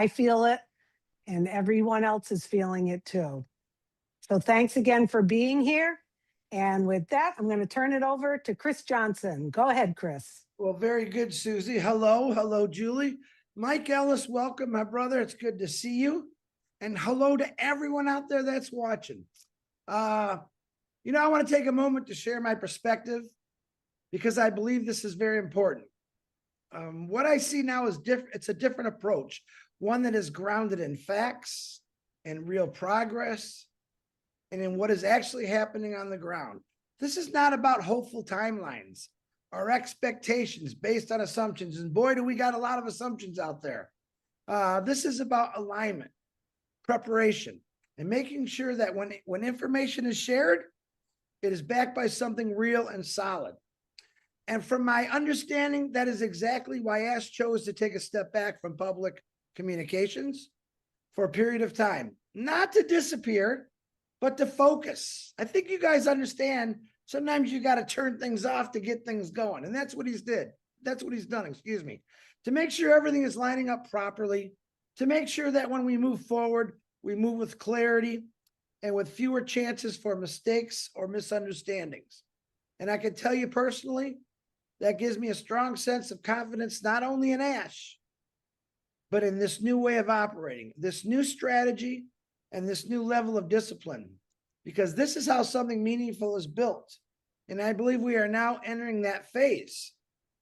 I feel it, and everyone else is feeling it too. So thanks again for being here. And with that, I'm going to turn it over to Chris Johnson. Go ahead, Chris. Well, very good, Susie. Hello. Hello, Julie. Mike Ellis, welcome, my brother. It's good to see you. And hello to everyone out there that's watching. I want to take a moment to share my perspective because I believe this is very important. What I see now is different. It's a different approach, one that is grounded in facts and real progress and in what is actually happening on the ground. This is not about hopeful timelines or expectations based on assumptions. And boy, do we got a lot of assumptions out there. This is about alignment, preparation, and making sure that when information is shared, it is backed by something real and solid. And from my understanding, that is exactly why Ash chose to take a step back from public communications for a period of time, not to disappear, but to focus. I think you guys understand sometimes you got to turn things off to get things going. And that's what he's did. That's what he's done, excuse me, to make sure everything is lining up properly, to make sure that when we move forward, we move with clarity and with fewer chances for mistakes or misunderstandings. And I can tell you personally, that gives me a strong sense of confidence, not only in Ash, but in this new way of operating, this new strategy, and this new level of discipline, because this is how something meaningful is built. And I believe we are now entering that phase.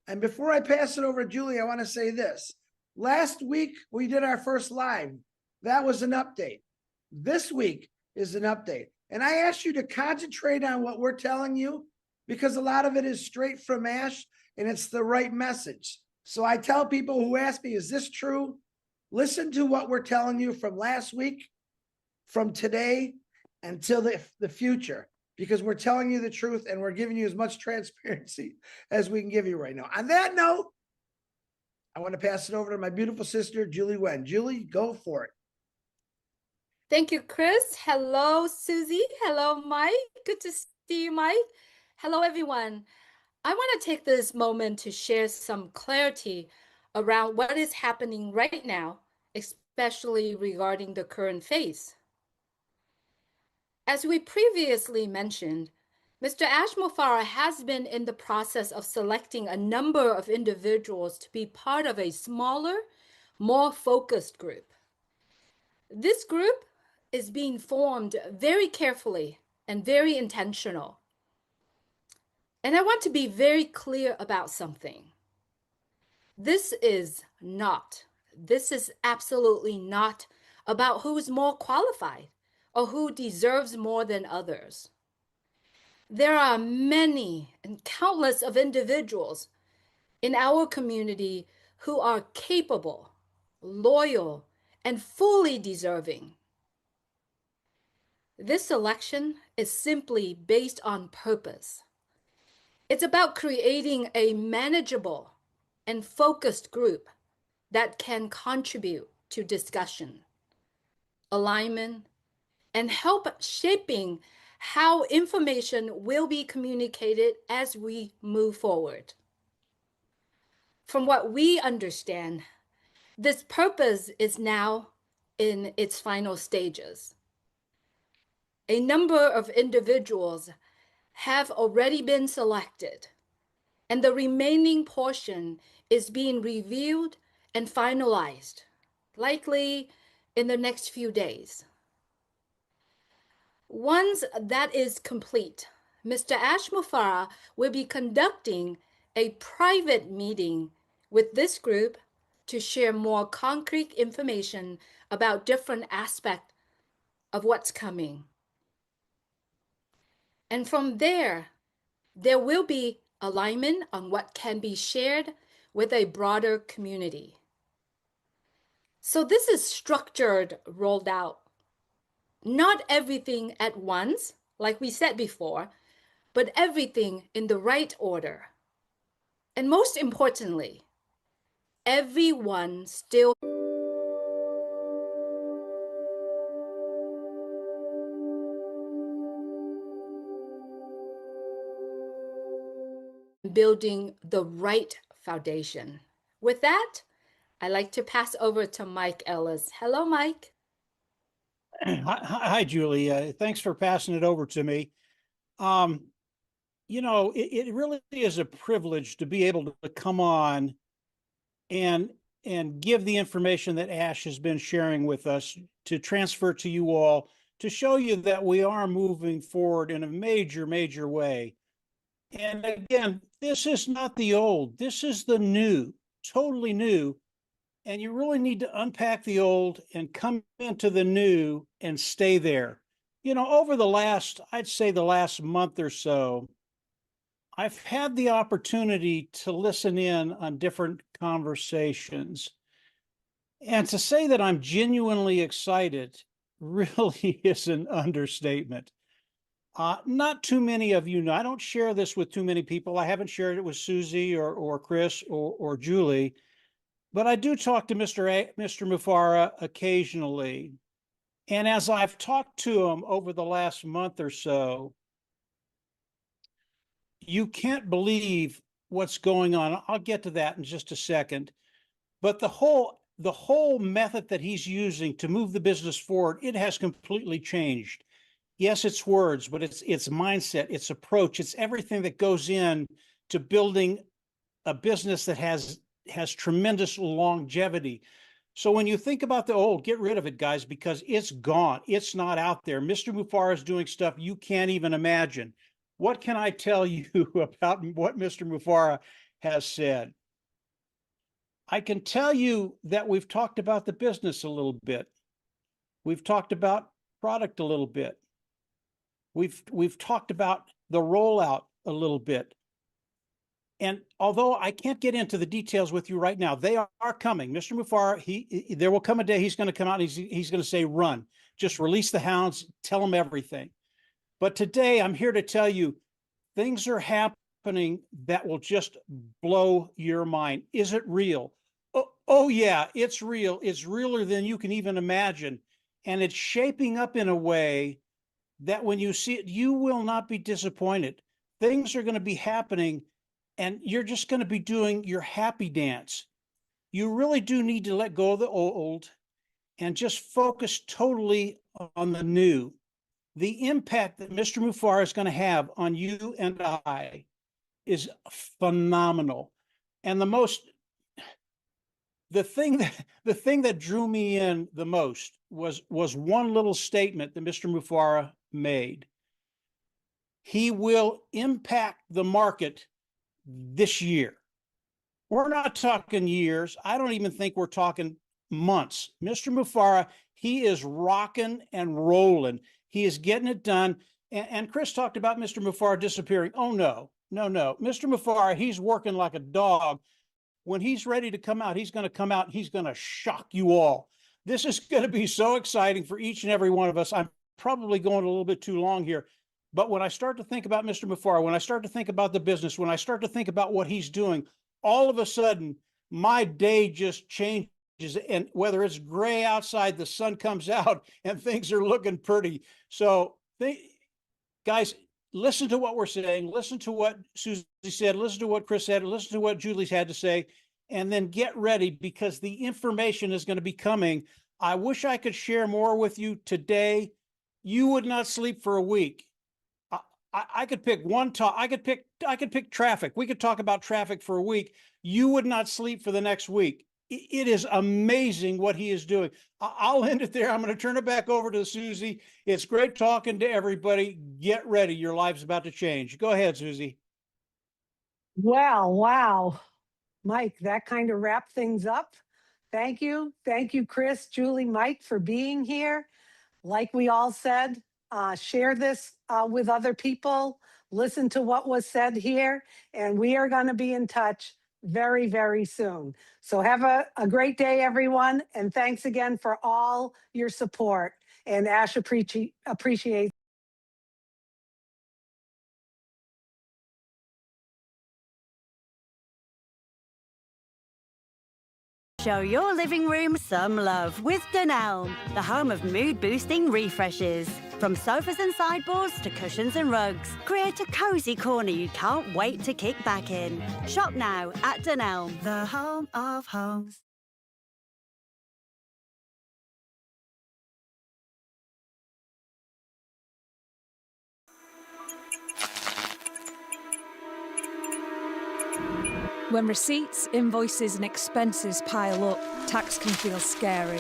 And before I pass it over to Julie, I want to say this. Last week, we did our first live. That was an update. This week is an update. And I ask you to concentrate on what we're telling you, because a lot of it is straight from Ash and it's the right message. So I tell people who ask me, is this true? Listen to what we're telling you from last week, from today until the future, because we're telling you the truth and we're giving you as much transparency as we can give you right now. On that note, I want to pass it over to my beautiful sister, Julie Wen. Julie, go for it. Thank you, Chris. Hello, Susie. Hello, Mike. Good to see you, Mike. Hello, everyone. I want to take this moment to share some clarity around what is happening right now, especially regarding the current phase. As we previously mentioned, Mr. Ash Mofara has been in the process of selecting a number of individuals to be part of a smaller, more focused group. This group is being formed very carefully and very intentional. And I want to be very clear about something. This is absolutely not about who's more qualified or who deserves more than others. There are many and countless of individuals in our community who are capable, loyal, and fully deserving. This selection is simply based on purpose. It's about creating a manageable and focused group that can contribute to discussion, alignment, and help shaping how information will be communicated as we move forward. From what we understand, this purpose is now in its final stages. A number of individuals have already been selected, and the remaining portion is being reviewed and finalized, likely in the next few days. Once that is complete, Mr. Ash Mofara will be conducting a private meeting with this group to share more concrete information about different aspects of what's coming. And from there will be alignment on what can be shared with a broader community. So this is structured, rolled out. Not everything at once, like we said before, but everything in the right order. And most importantly, everyone still building the right foundation. With that, I'd like to pass over to Mike Ellis. Hello, Mike. Hi, Julie. Thanks for passing it over to me. It really is a privilege to be able to come on and give the information that Ash has been sharing with us, to transfer to you all, to show you that we are moving forward in a major way. And again, this is not the old, this is the new, totally new. And you really need to unpack the old and come into the new and stay there. Over I'd say the last month or so, I've had the opportunity to listen in on different conversations. And to say that I'm genuinely excited really is an understatement. Not too many of you know. I don't share this with too many people. I haven't shared it with Susie or Chris or Julie, but I do talk to Mr. Mufara occasionally. And as I've talked to him over the last month or so, you can't believe what's going on. I'll get to that in just a second. But the whole method that he's using to move the business forward, it has completely changed. Yes, it's words, but it's mindset, it's approach, it's everything that goes in to building a business that has tremendous longevity. So when you think about the old, get rid of it, guys, because it's gone. It's not out there. Mr. Mufara is doing stuff you can't even imagine. What can I tell you about what Mr. Mufara has said? I can tell you that we've talked about the business a little bit. We've talked about product a little bit. We've talked about the rollout a little bit. And although I can't get into the details with you right now, they are coming. Mr. Mufara, there will come a day he's going to come out and he's going to say, run, just release the hounds, tell them everything. But today I'm here to tell you things are happening that will just blow your mind. Is it real? Oh yeah, it's real. It's realer than you can even imagine. And it's shaping up in a way that when you see it, you will not be disappointed. Things are going to be happening and you're just going to be doing your happy dance. You really do need to let go of the old and just focus totally on the new. The impact that Mr. Mufara is going to have on you and I is phenomenal. And the thing that drew me in the most was one little statement that Mr. Mufara made. He will impact the market this year. We're not talking years. I don't even think we're talking months. Mr. Mufara, he is rocking and rolling. He is getting it done. And Chris talked about Mr. Mufara disappearing. Oh, no. Mr. Mufara, he's working like a dog. When he's ready to come out, he's going to come out. He's going to shock you all. This is going to be so exciting for each and every one of us. I'm probably going a little bit too long here. But when I start to think about Mr. Mufara, when I start to think about the business, when I start to think about what he's doing, all of a sudden, my day just changes. And whether it's gray outside, the sun comes out and things are looking pretty. So, guys, listen to what we're saying. Listen to what Susie said. Listen to what Chris said. Listen to what Julie's had to say. And then get ready because the information is going to be coming. I wish I could share more with you today. You would not sleep for a week. I could pick one talk. I could pick traffic. We could talk about traffic for a week. You would not sleep for the next week. It is amazing what he is doing. I'll end it there. I'm going to turn it back over to Susie. It's great talking to everybody. Get ready. Your life's about to change. Go ahead, Susie. Well, wow. Mike, that kind of wrapped things up. Thank you. Thank you, Chris, Julie, Mike, for being here. Like we all said, share this with other people. Listen to what was said here. And we are going to be in touch very, very soon. So have a great day, everyone. And thanks again for all your support. And Ash appreciates. Show your living room some love with Dunelm, the home of mood-boosting refreshes. From sofas and sideboards to cushions and rugs, create a cozy corner you can't wait to kick back in. Shop now at Dunelm, the home of homes. When receipts, invoices and expenses pile up, tax can feel scary.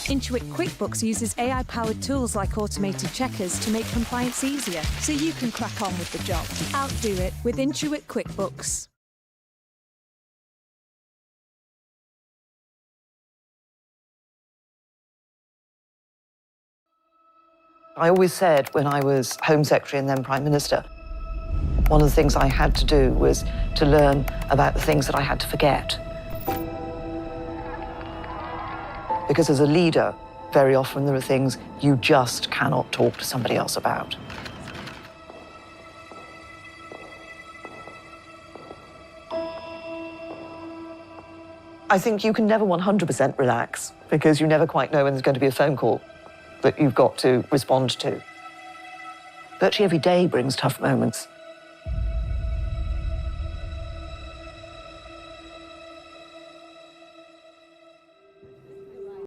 Intuit QuickBooks uses AI-powered tools like automated checkers to make compliance easier, so you can crack on with the job. Outdo it with Intuit QuickBooks. I always said when I was Home Secretary and then Prime Minister, one of the things I had to do was to learn about the things that I had to forget. Because as a leader, very often there are things you just cannot talk to somebody else about. I think you can never 100% relax because you never quite know when there's going to be a phone call that you've got to respond to. Virtually every day brings tough moments.